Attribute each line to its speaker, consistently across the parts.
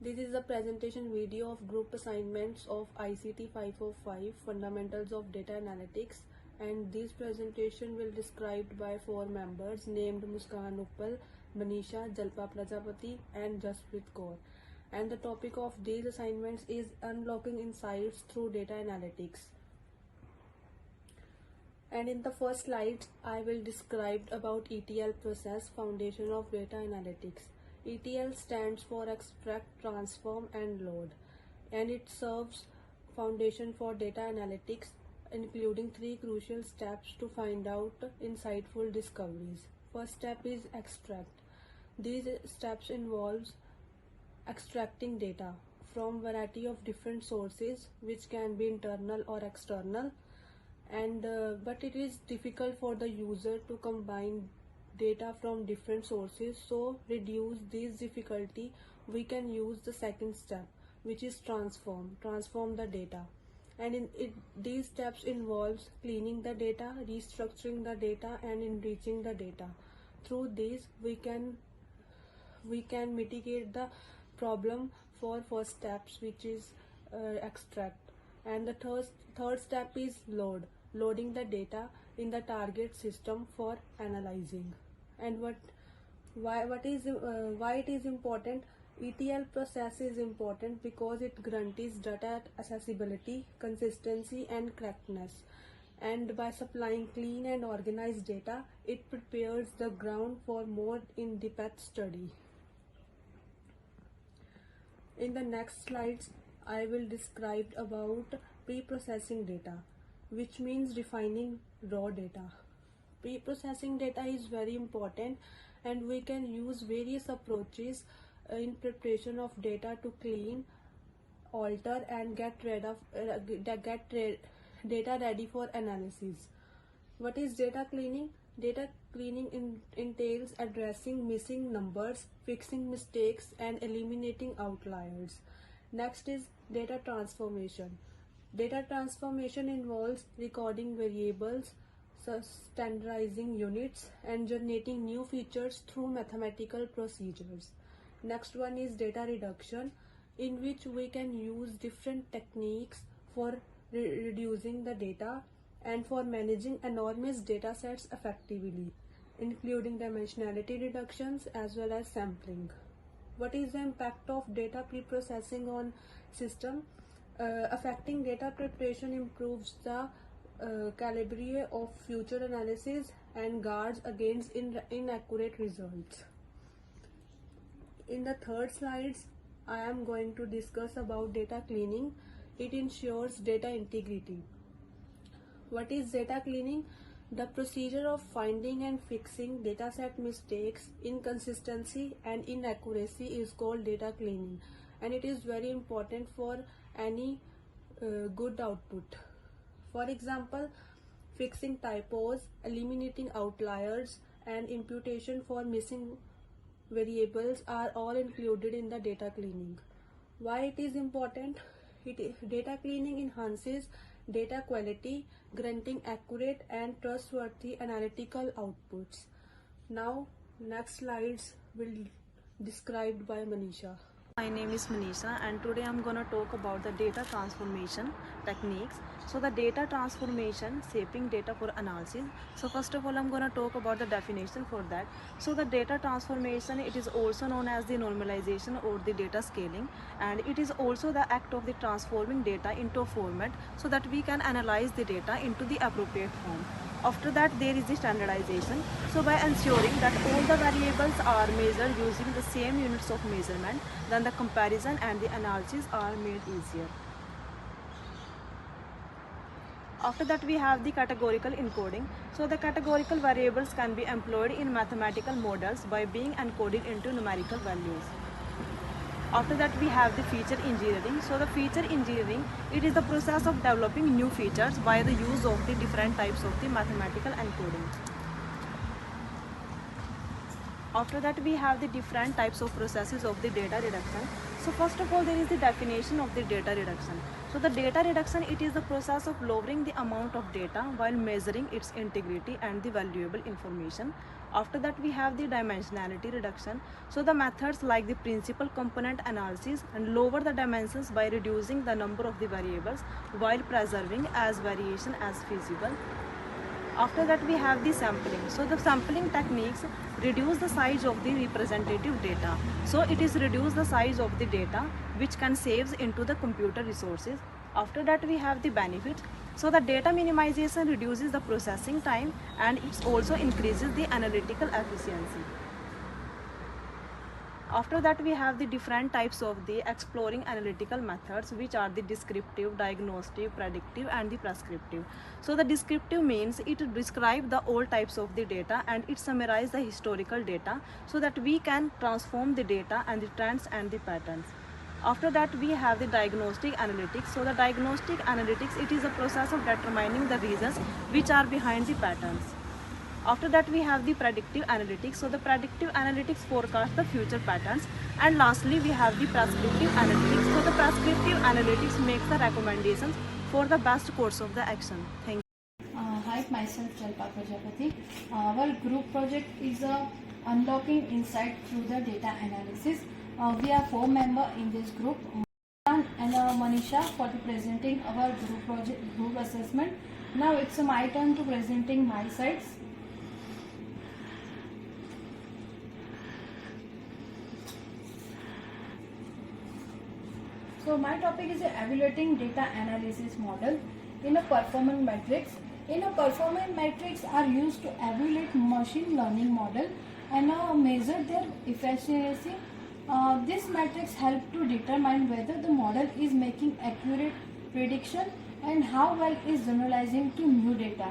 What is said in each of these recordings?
Speaker 1: This is a presentation video of group assignments of ICT 505 Fundamentals of Data Analytics, and this presentation will be described by 4 members named Muskan Uppal, Manisha, Jalpa Prajapati and Jasprit Kaur. And the topic of these assignments is unlocking insights through data analytics. And in the first slide, I will describe about ETL process, foundation of data analytics. ETL stands for extract, transform and load, and it serves foundation for data analytics, including 3 crucial steps to find out insightful discoveries. First step is extract. These steps involves extracting data from variety of different sources, which can be internal or external, and but it is difficult for the user to combine data from different sources. So reduce this difficulty, we can use the second step, which is transform the data. And these steps involves cleaning the data, restructuring the data and enriching the data. Through this we can mitigate the problem for first steps, which is extract. And the third step is loading the data in the target system for analyzing. And why it is important? ETL process is important because it guarantees data accessibility, consistency and correctness, and by supplying clean and organized data, it prepares the ground for more in-depth study. In the next slides, I will describe about pre-processing data, which means refining raw data. Pre-processing data is very important, and we can use various approaches in preparation of data to clean, alter and get data ready for analysis. What is data cleaning? Data cleaning entails addressing missing numbers, fixing mistakes and eliminating outliers. Next is data transformation. Data transformation involves recording variables, standardizing units and generating new features through mathematical procedures. Next one is data reduction, in which we can use different techniques for reducing the data and for managing enormous data sets effectively, including dimensionality reductions as well as sampling. What is the impact of data pre-processing on system? Affecting data preparation improves the calibre of future analysis and guards against inaccurate results. In the third slides, I am going to discuss about data cleaning. It ensures data integrity. What is data cleaning? The procedure of finding and fixing dataset mistakes, inconsistency and inaccuracy is called data cleaning, and it is very important for any good output. For example, fixing typos, eliminating outliers and imputation for missing variables are all included in the data cleaning. Why it is important? Data cleaning enhances data quality, granting accurate and trustworthy analytical outputs. Now, next slides will described by Manisha.
Speaker 2: My name is Manisha, and today I'm going to talk about the data transformation techniques. So the data transformation, shaping data for analysis. So first of all, I'm going to talk about the definition for that. So the data transformation, it is also known as the normalization or the data scaling, and it is also the act of the transforming data into a format so that we can analyze the data into the appropriate form. After that, there is the standardization. So by ensuring that all the variables are measured using the same units of measurement, then the comparison and the analysis are made easier. After that, we have the categorical encoding. So the categorical variables can be employed in mathematical models by being encoded into numerical values. After that, we have the feature engineering. So the feature engineering, it is the process of developing new features by the use of the different types of the mathematical encoding. After that, we have the different types of processes of the data reduction. So first of all, there is the definition of the data reduction. So the data reduction, it is the process of lowering the amount of data while measuring its integrity and the valuable information. After that, we have the dimensionality reduction. So the methods like the principal component analysis and lower the dimensions by reducing the number of the variables while preserving as variation as feasible. After that, we have the sampling. So the sampling techniques reduce the size of the representative data. So it is reduce the size of the data which can saves into the computer resources. After that, we have the benefits. So the data minimization reduces the processing time and it also increases the analytical efficiency. After that, we have the different types of the exploring analytical methods, which are the descriptive, diagnostic, predictive and the prescriptive. So the descriptive means it describes the all types of the data and it summarizes the historical data so that we can transform the data and the trends and the patterns. After that, we have the diagnostic analytics. So the diagnostic analytics, it is a process of determining the reasons which are behind the patterns. After that, we have the predictive analytics. So the predictive analytics forecast the future patterns. And lastly, we have the prescriptive analytics. So the prescriptive analytics makes the recommendations for the best course of the action. Thank you.
Speaker 3: Hi, myself Jalpa Prajapati. Our group project is unlocking insight through the data analysis. We are 4 members in this group, and Manisha for the presenting our group project group assessment. Now it's my turn to presenting my sites. So my topic is evaluating data analysis model in a performance matrix. In a performance matrix are used to evaluate machine learning model and measure their efficiency. This matrix help to determine whether the model is making accurate prediction and how well is generalizing to new data.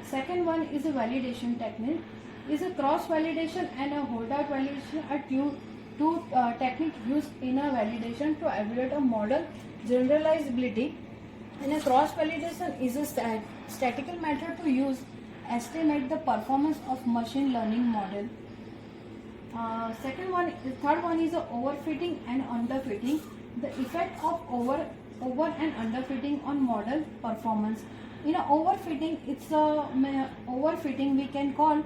Speaker 3: Second one is a validation technique. Is a cross validation and a holdout validation are two techniques used in a validation to evaluate a model generalizability. And a cross validation is a statistical method to use estimate the performance of machine learning model. Third one is overfitting and underfitting. The effect of over and underfitting on model performance. In overfitting, overfitting we can call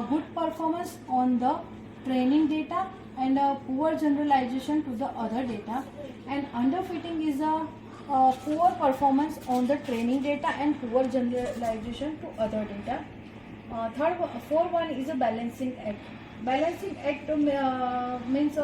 Speaker 3: good performance on the training data and poor generalization to the other data. And underfitting is a poor performance on the training data and poor generalization to other data. Fourth one is a balancing act. Balancing act means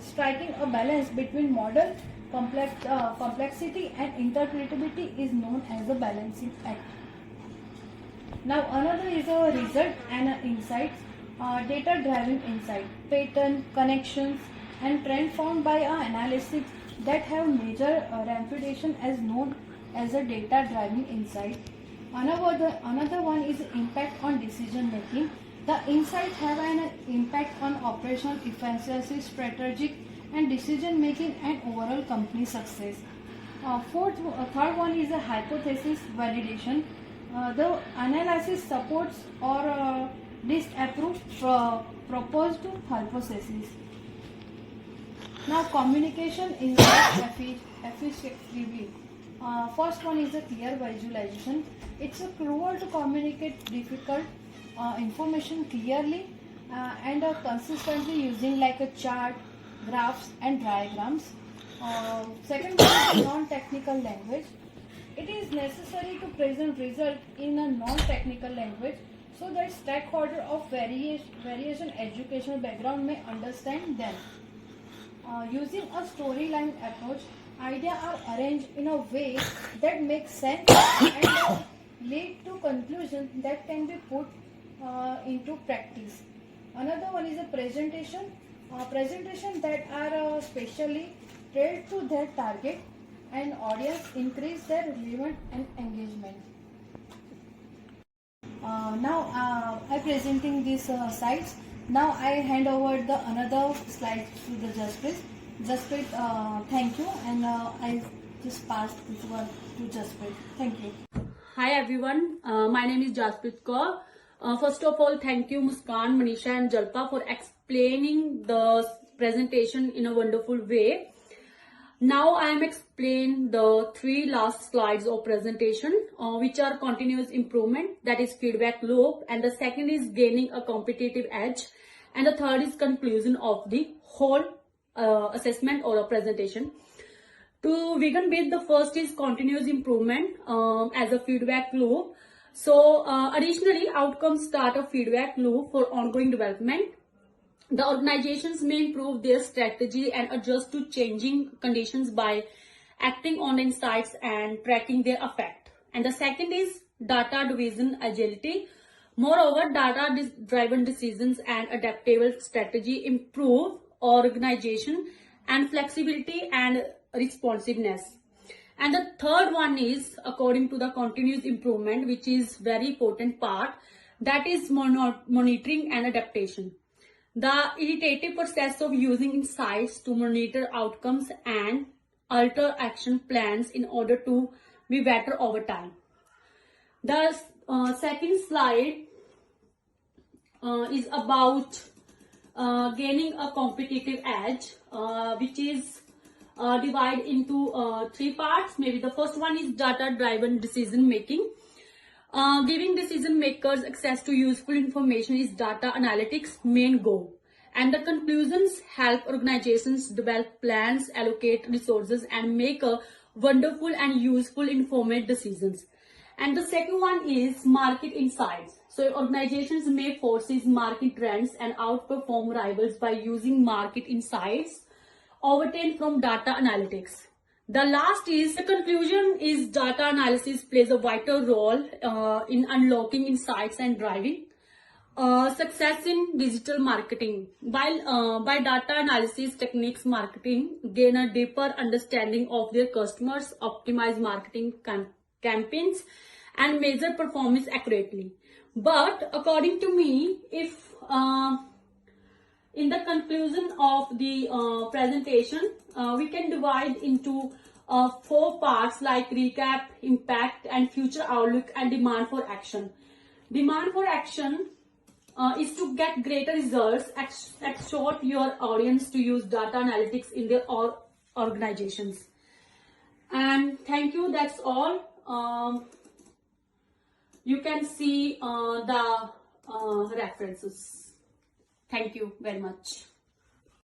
Speaker 3: striking a balance between model complexity and interpretability is known as a balancing act. Now another is a result and insights. Data driven insight, pattern, connections and trend found by analysis that have major reputation as known as a data driven insight. Another one is impact on decision making. The insight have an impact on operational efficiency, strategic and decision making and overall company success. Third one is a hypothesis validation. The analysis supports or disapproves proposed hypothesis. Now communication is effectively. First one is a clear visualization. It's crucial to communicate difficult information clearly and consistently using like a chart, graphs and diagrams. Second one is non-technical language. It is necessary to present result in a non-technical language so that stakeholder of variation educational background may understand them. Using a storyline approach, ideas are arranged in a way that makes sense and lead to conclusions that can be put into practice. Another one is a presentation. Presentation that are specially tailored to their target and audience increase their relevance and engagement. Now I presenting these sites. Now I hand over the another slide to the Jasprit. Jasprit, thank you, and I just passed this one to Jasprit. Thank you.
Speaker 4: Hi everyone, my name is Jasprit Kaur. First of all, thank you Muskan, Manisha and Jalpa for explaining the presentation in a wonderful way. Now I am explaining the 3 last slides of presentation, which are continuous improvement, that is feedback loop, and the second is gaining a competitive edge, and the third is conclusion of the whole assessment or a presentation. To begin with, the first is continuous improvement as a feedback loop. So additionally, outcomes start a feedback loop for ongoing development. The organizations may improve their strategy and adjust to changing conditions by acting on insights and tracking their effect. And the second is data-driven agility. Moreover, data-driven decisions and adaptable strategy improve organization and flexibility and responsiveness. And the third one is, according to the continuous improvement, which is very important part, that is monitoring and adaptation. The iterative process of using insights to monitor outcomes and alter action plans in order to be better over time. The second slide is about gaining a competitive edge, which is divided into 3 parts. Maybe the first one is data-driven decision making. Giving decision makers access to useful information is data analytics' main goal. And the conclusions help organizations develop plans, allocate resources, and make a wonderful and useful informed decisions. And the second one is market insights. So organizations may foresee market trends and outperform rivals by using market insights obtained from data analytics. The last is, the conclusion is, data analysis plays a vital role in unlocking insights and driving success in digital marketing. While by data analysis techniques, marketing gain a deeper understanding of their customers, optimize marketing campaigns, and measure performance accurately. But according to me, if in the conclusion of the presentation, we can divide into 4 parts like recap, impact, and future outlook, and demand for action. Demand for action is to get greater results, exhort your audience to use data analytics in their organizations. And thank you, that's all. You can see the references. Thank you very much.